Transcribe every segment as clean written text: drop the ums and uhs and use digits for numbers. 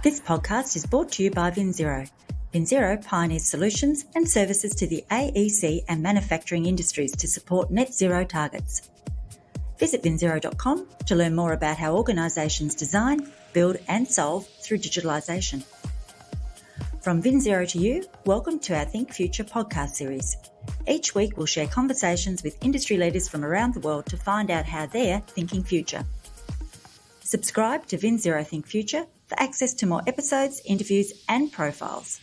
This podcast is brought to you by VinZero. VinZero pioneers solutions and services to the AEC and manufacturing industries to support net zero targets. Visit vinzero.com to learn more about how organisations design, build and solve through digitalisation. From VinZero to you, welcome to our Think Future podcast series. Each week we'll share conversations with industry leaders from around the world to find out how they're thinking future. Subscribe to VinZero Think Future for access to more episodes, interviews and profiles.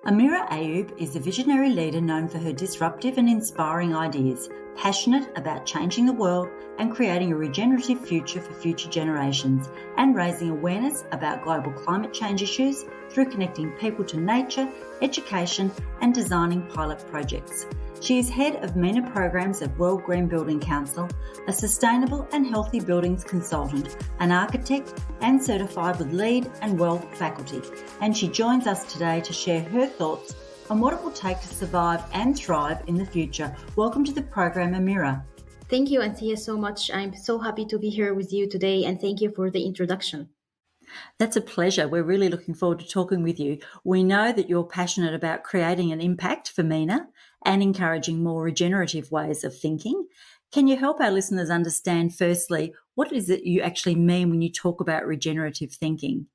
Amira Ayoub is a visionary leader known for her disruptive and inspiring ideas, passionate about changing the world and creating a regenerative future for future generations, and raising awareness about global climate change issues through connecting people to nature, education and designing pilot projects. She is head of MENA programs at World Green Building Council, a sustainable and healthy buildings consultant, an architect and certified with LEED and WELL faculty. And she joins us today to share her thoughts on what it will take to survive and thrive in the future. Welcome to the program, Amira. Thank you, Anthea, so much. I'm so happy to be here with you today, and thank you for the introduction. That's a pleasure. We're really looking forward to talking with you. We know that you're passionate about creating an impact for MENA and encouraging more regenerative ways of thinking. Can you help our listeners understand, firstly, what is it you actually mean when you talk about regenerative thinking?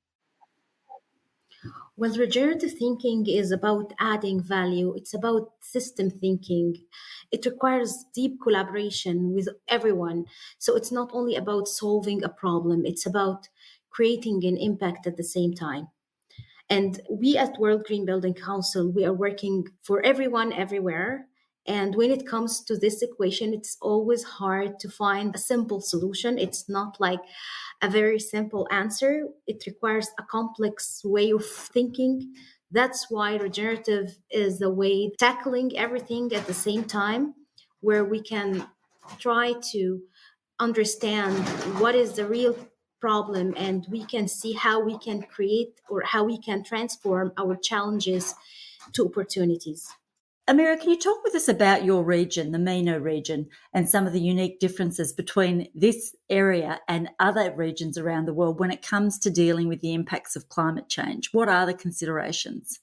Well, regenerative thinking is about adding value. It's about system thinking. It requires deep collaboration with everyone. So it's not only about solving a problem, it's about creating an impact at the same time. And we at World Green Building Council, we are working for everyone everywhere. And when it comes to this equation, it's always hard to find a simple solution. It's not like a very simple answer. It requires a complex way of thinking. That's why regenerative is the way tackling everything at the same time, where we can try to understand what is the real problem and we can see how we can create or how we can transform our challenges to opportunities. Amira, can you talk with us about your region, the MENA region, and some of the unique differences between this area and other regions around the world when it comes to dealing with the impacts of climate change? What are the considerations?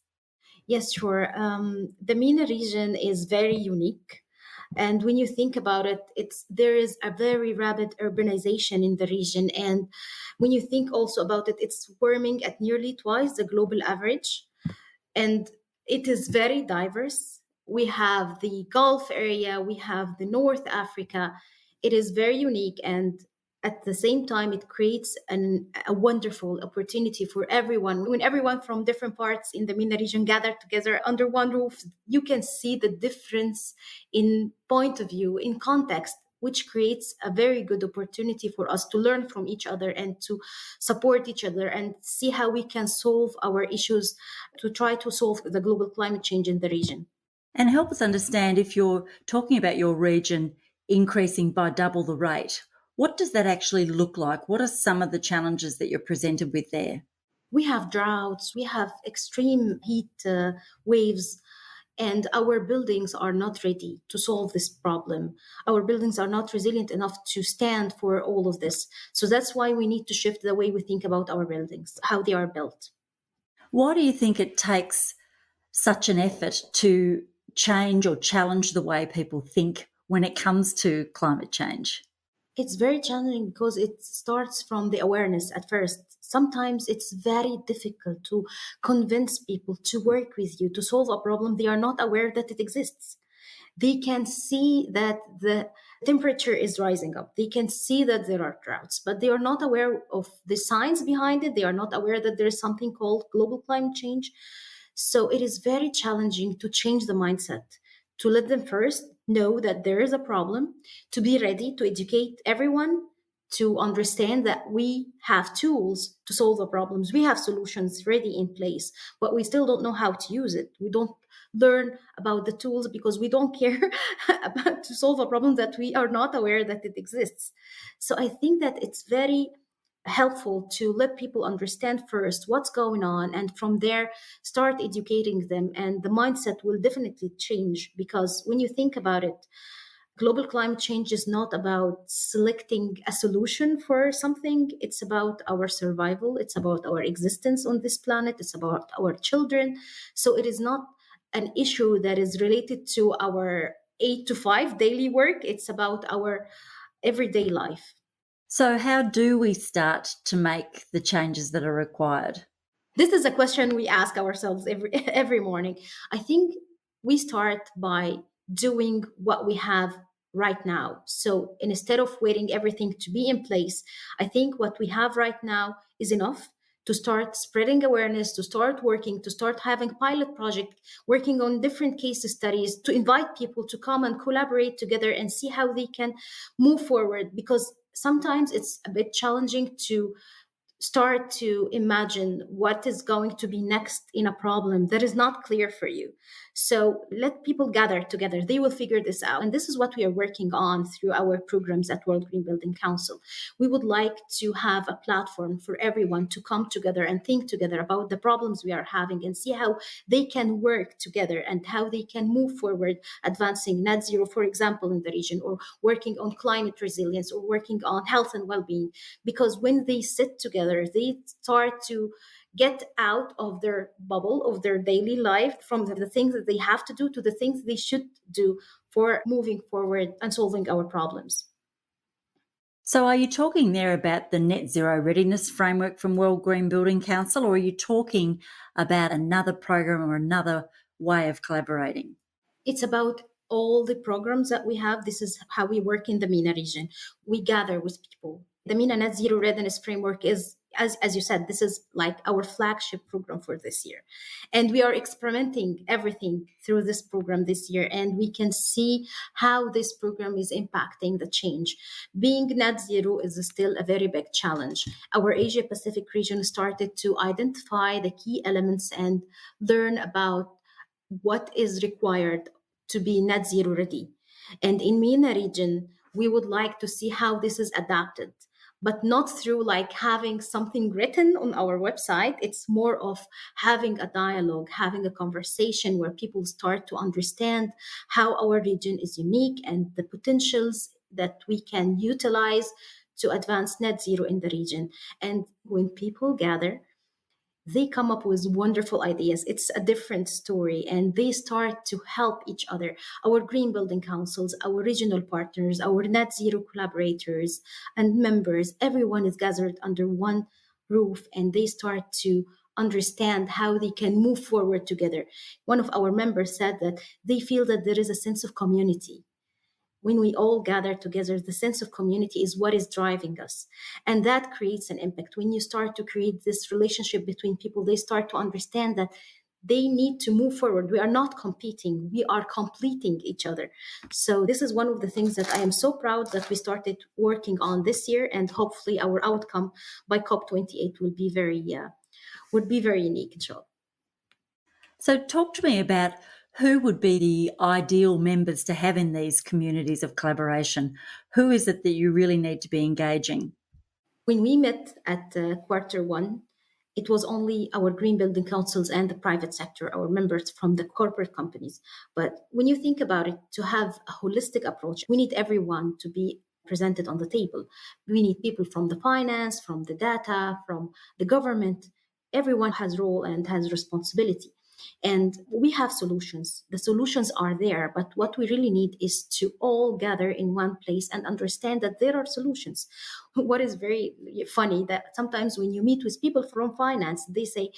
Yes, sure. The MENA region is very unique. And when you think about it, there is a very rapid urbanization in the region. And when you think also about it, it's warming at nearly twice the global average. And it is very diverse. We have the Gulf area, we have the North Africa. It is very unique. And at the same time, it creates a wonderful opportunity for everyone. When everyone from different parts in the MENA region gather together under one roof, you can see the difference in point of view, in context, which creates a very good opportunity for us to learn from each other and to support each other and see how we can solve our issues to try to solve the global climate change in the region. And help us understand, if you're talking about your region increasing by double the rate, what does that actually look like? What are some of the challenges that you're presented with there? We have droughts, we have extreme heat waves, and our buildings are not ready to solve this problem. Our buildings are not resilient enough to stand for all of this. So that's why we need to shift the way we think about our buildings, how they are built. Why do you think it takes such an effort to change or challenge the way people think when it comes to climate change? It's very challenging because it starts from the awareness at first. Sometimes it's very difficult to convince people to work with you to solve a problem they are not aware that it exists. They can see that the temperature is rising up. They can see that there are droughts, but they are not aware of the science behind it. They are not aware that there is something called global climate change. So it is very challenging to change the mindset, to let them first know that there is a problem, to be ready to educate everyone, to understand that we have tools to solve the problems. We have solutions ready in place, but we still don't know how to use it. We don't learn about the tools because we don't care about to solve a problem that we are not aware that it exists. So I think that it's very helpful to let people understand first what's going on and from there start educating them, and the mindset will definitely change. Because when you think about it, Global climate change is not about selecting a solution for something. It's about our survival. It's about our existence on this planet. It's about our children. So it is not an issue that is related to our 8 to 5 daily work. It's about our everyday life. So, how do we start to make the changes that are required? This is a question we ask ourselves every every morning. I think we start by doing what we have right now. So instead of waiting everything to be in place, I think what we have right now is enough to start spreading awareness, to start working, to start having pilot project, working on different case studies, to invite people to come and collaborate together and see how they can move forward. Because sometimes it's a bit challenging to start to imagine what is going to be next in a problem that is not clear for you. So let people gather together. They will figure this out. And this is what we are working on through our programs at World Green Building Council. We would like to have a platform for everyone to come together and think together about the problems we are having and see how they can work together and how they can move forward, advancing net zero, for example, in the region, or working on climate resilience, or working on health and well-being. Because when they sit together, they start to get out of their bubble of their daily life, from the things that they have to do to the things they should do for moving forward and solving our problems. So, are you talking there about the Net Zero Readiness Framework from World Green Building Council, or are you talking about another program or another way of collaborating? It's about all the programs that we have. This is how we work in the MENA region. We gather with people. The MENA Net Zero Readiness Framework is, as you said, this is like our flagship program for this year. And we are experimenting everything through this program this year. And we can see how this program is impacting the change. Being net zero is still a very big challenge. Our Asia Pacific region started to identify the key elements and learn about what is required to be net zero ready. And in MENA region, we would like to see how this is adapted, but not through like having something written on our website. It's more of having a dialogue, having a conversation where people start to understand how our region is unique and the potentials that we can utilize to advance net zero in the region. And when people gather, they come up with wonderful ideas. It's a different story, and they start to help each other. Our green building councils, our regional partners, our net zero collaborators and members, everyone is gathered under one roof, and they start to understand how they can move forward together. One of our members said that they feel that there is a sense of community when we all gather together. The sense of community is what is driving us. And that creates an impact. When you start to create this relationship between people, they start to understand that they need to move forward. We are not competing, we are completing each other. So, this is one of the things that I am so proud that we started working on this year. And hopefully, our outcome by COP28 will be would be very unique, inshallah. So, talk to me about who would be the ideal members to have in these communities of collaboration. Who is it that you really need to be engaging? When we met at quarter 1, it was only our green building councils and the private sector, our members from the corporate companies. But when you think about it, to have a holistic approach, we need everyone to be presented on the table. We need people from the finance, from the data, from the government. Everyone has role and has responsibility. And we have solutions. The solutions are there, but what we really need is to all gather in one place and understand that there are solutions. What is very funny that sometimes when you meet with people from finance, they say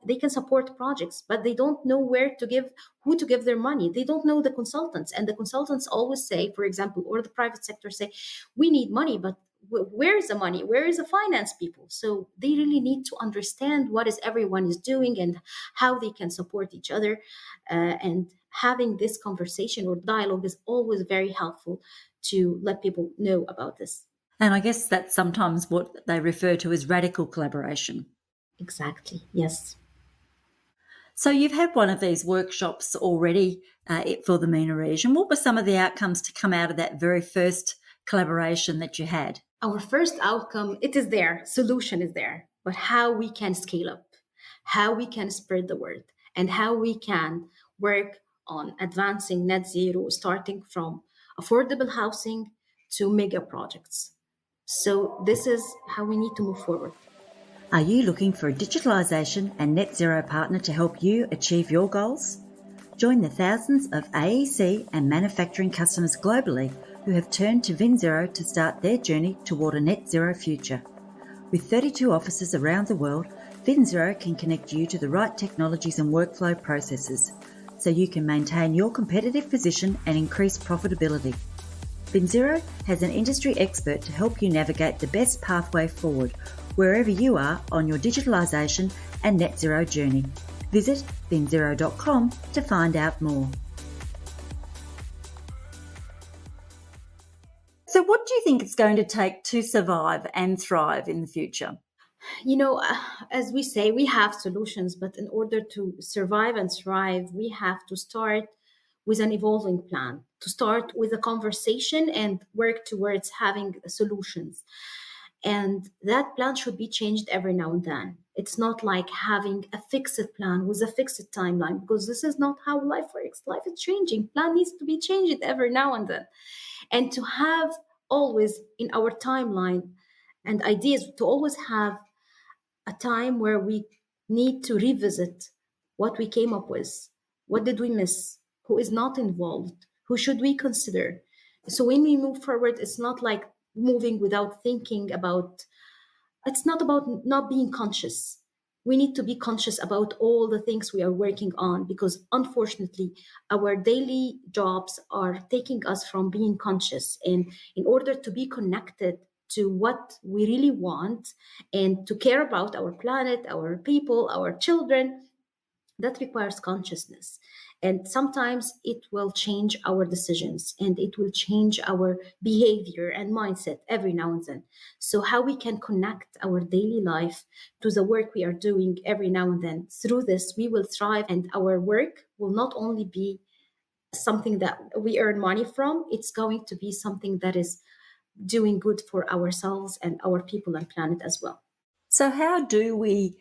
they can support projects, but they don't know who to give their money. They don't know the consultants. And the consultants always say, for example, or the private sector say, we need money, but where is the money? Where is the finance people? So they really need to understand what is everyone is doing and how they can support each other. And having this conversation or dialogue is always very helpful to let people know about this. And I guess that's sometimes what they refer to as radical collaboration. Exactly. Yes. So you've had one of these workshops already for the MENA region. What were some of the outcomes to come out of that very first collaboration that you had? Our first outcome, it is there, solution is there, but how we can scale up, how we can spread the word, and how we can work on advancing net zero, starting from affordable housing to mega projects. So this is how we need to move forward. Are you looking for a digitalisation and net zero partner to help you achieve your goals? Join the thousands of AEC and manufacturing customers globally who have turned to VinZero to start their journey toward a net zero future. With 32 offices around the world, VinZero can connect you to the right technologies and workflow processes so you can maintain your competitive position and increase profitability. VinZero has an industry expert to help you navigate the best pathway forward wherever you are on your digitalisation and net zero journey. Visit vinzero.com to find out more. So what do you think it's going to take to survive and thrive in the future? As we say, we have solutions, but in order to survive and thrive, we have to start with an evolving plan, to start with a conversation and work towards having solutions. And that plan should be changed every now and then. It's not like having a fixed plan with a fixed timeline, because this is not how life works. Life is changing. Plan needs to be changed every now and then. And to have always in our timeline and ideas, to always have a time where we need to revisit what we came up with. What did we miss? Who is not involved? Who should we consider? So when we move forward, it's not like moving without thinking about, it's not about not being conscious. We need to be conscious about all the things we are working on, because unfortunately, our daily jobs are taking us from being conscious. And in order to be connected to what we really want and to care about our planet, our people, our children, that requires consciousness. And sometimes it will change our decisions and it will change our behavior and mindset every now and then. So, how we can connect our daily life to the work we are doing every now and then. Through this, we will thrive, and our work will not only be something that we earn money from, it's going to be something that is doing good for ourselves and our people and planet as well. So how do we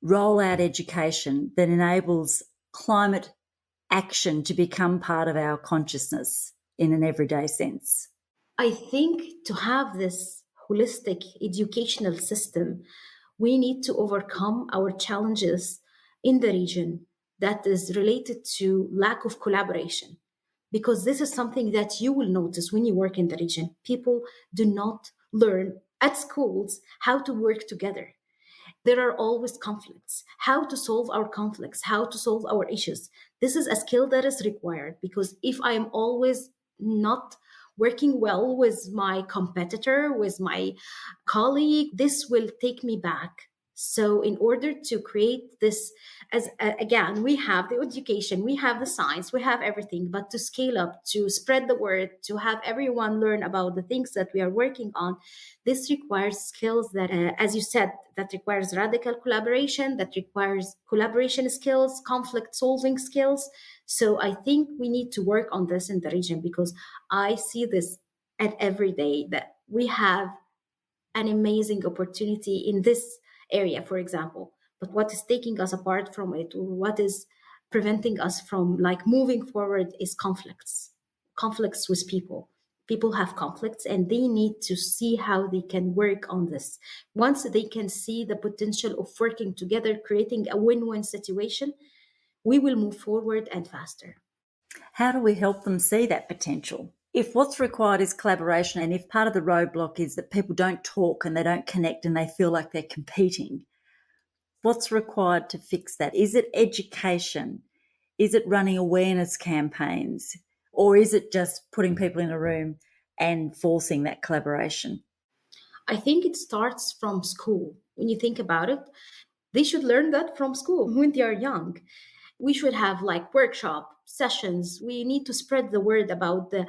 roll out education that enables climate action to become part of our consciousness in an everyday sense? I think to have this holistic educational system, we need to overcome our challenges in the region that is related to lack of collaboration. Because this is something that you will notice when you work in the region. People do not learn at schools how to work together. There are always conflicts. How to solve our conflicts, how to solve our issues. This is a skill that is required, because if I am always not working well with my competitor, with my colleague, this will take me back. So, in order to create this, as again, we have the education, we have the science, we have everything, but to scale up, to spread the word, to have everyone learn about the things that we are working on, this requires skills that, as you said, that requires radical collaboration, that requires collaboration skills, conflict solving skills. So, I think we need to work on this in the region, because I see this at every day that we have an amazing opportunity in this area, for example. But what is taking us apart from it, or what is preventing us from like moving forward, is conflicts with people. People have conflicts and they need to see how they can work on this. Once they can see the potential of working together, creating a win-win situation, we will move forward and faster. How do we help them see that potential? If what's required is collaboration, and if part of the roadblock is that people don't talk and they don't connect and they feel like they're competing, what's required to fix that? Is it education? Is it running awareness campaigns? Or is it just putting people in a room and forcing that collaboration? I think it starts from school. When you think about it, they should learn that from school when they are young. We should have like workshop sessions. We need to spread the word about the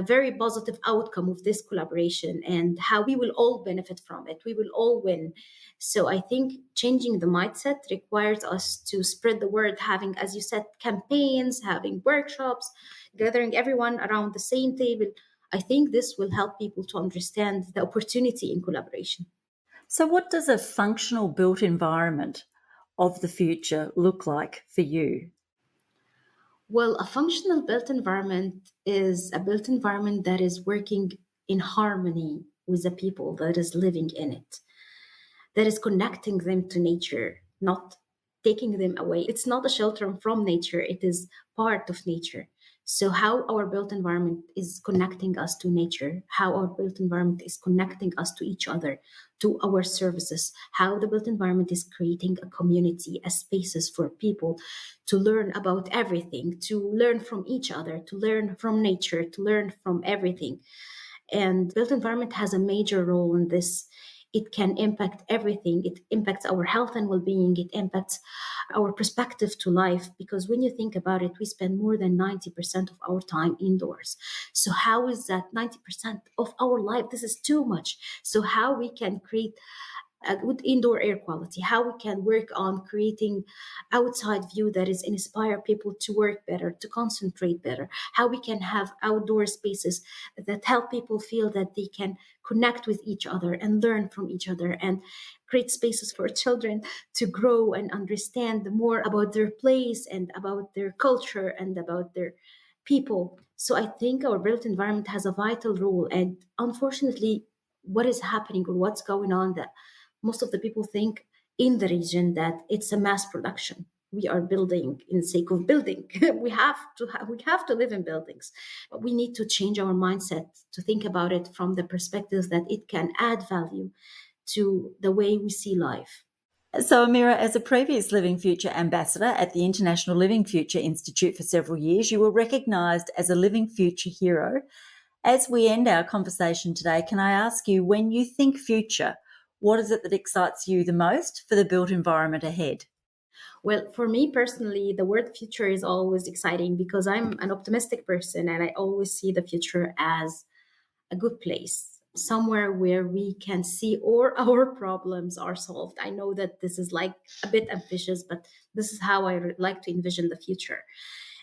very positive outcome of this collaboration and how we will all benefit from it. We will all win. So I think changing the mindset requires us to spread the word, having, as you said, campaigns, having workshops, gathering everyone around the same table. I think this will help people to understand the opportunity in collaboration. So what does a functional built environment of the future look like for you? Well, a functional built environment is a built environment that is working in harmony with the people that is living in it, that is connecting them to nature, not taking them away. It's not a shelter from nature, it is part of nature. So, how our built environment is connecting us to nature, how our built environment is connecting us to each other, to our services, how the built environment is creating a community, a spaces for people to learn about everything, to learn from each other, to learn from nature, to learn from everything. And built environment has a major role in this. It can impact everything. It impacts our health and well-being. It impacts our perspective to life, because when you think about it, we spend more than 90% of our time indoors. So how is that 90% of our life? This is too much. So how we can create a good indoor air quality, how we can work on creating outside view that is inspire people to work better, to concentrate better, how we can have outdoor spaces that help people feel that they can connect with each other and learn from each other, and create spaces for children to grow and understand more about their place and about their culture and about their people. So I think our built environment has a vital role. And unfortunately, what is happening or what's going on, that most of the people think in the region that it's a mass production. We are building in the sake of building. We have to live in buildings. But we need to change our mindset to think about it from the perspective that it can add value to the way we see life. So, Amira, as a previous Living Future ambassador at the International Living Future Institute for several years, you were recognised as a Living Future hero. As we end our conversation today, can I ask you, when you think future, what is it that excites you the most for the built environment ahead? Well, for me personally, the word future is always exciting because I'm an optimistic person and I always see the future as a good place, somewhere where we can see all our problems are solved. I know that this is like a bit ambitious, but this is how I like to envision the future.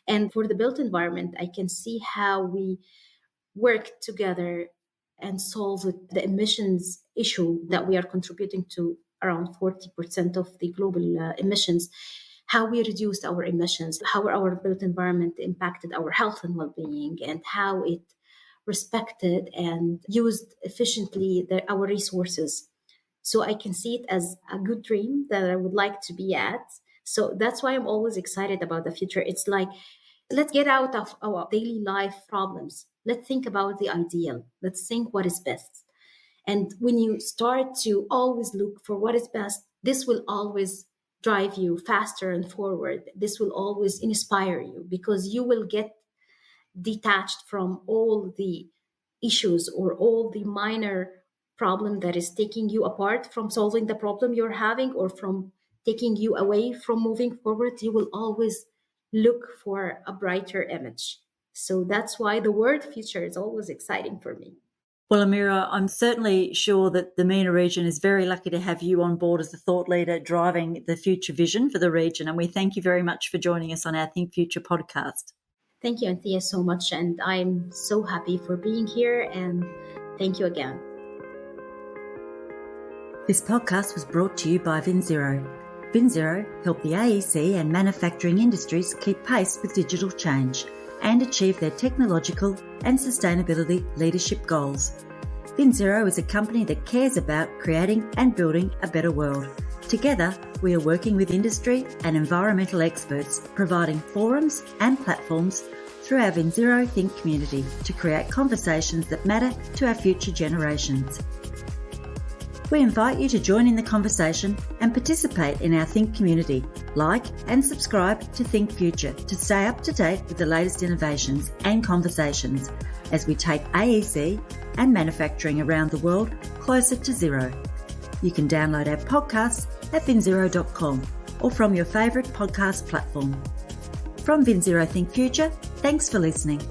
And for the built environment, I can see how we work together and solve the emissions issue that we are contributing to around 40% of the global emissions, how we reduced our emissions, how our built environment impacted our health and well-being, and how it respected and used efficiently our resources. So I can see it as a good dream that I would like to be at. So that's why I'm always excited about the future. It's like, let's get out of our daily life problems. Let's think about the ideal. Let's think what is best. And when you start to always look for what is best, this will always drive you faster and forward. This will always inspire you because you will get detached from all the issues or all the minor problem that is taking you apart from solving the problem you're having or from taking you away from moving forward. You will always look for a brighter image. So that's why the word future is always exciting for me. Well, Amira, I'm certainly sure that the MENA region is very lucky to have you on board as the thought leader driving the future vision for the region. And we thank you very much for joining us on our Think Future podcast. Thank you, Anthea, so much. And I'm so happy for being here. And thank you again. This podcast was brought to you by VinZero. VinZero help the AEC and manufacturing industries keep pace with digital change and achieve their technological and sustainability leadership goals. VinZero is a company that cares about creating and building a better world. Together, we are working with industry and environmental experts, providing forums and platforms through our VinZero Think community to create conversations that matter to our future generations. We invite you to join in the conversation and participate in our Think community. Like and subscribe to Think Future to stay up to date with the latest innovations and conversations as we take AEC and manufacturing around the world closer to zero. You can download our podcasts at vinzero.com or from your favourite podcast platform. From VinZero Think Future, thanks for listening.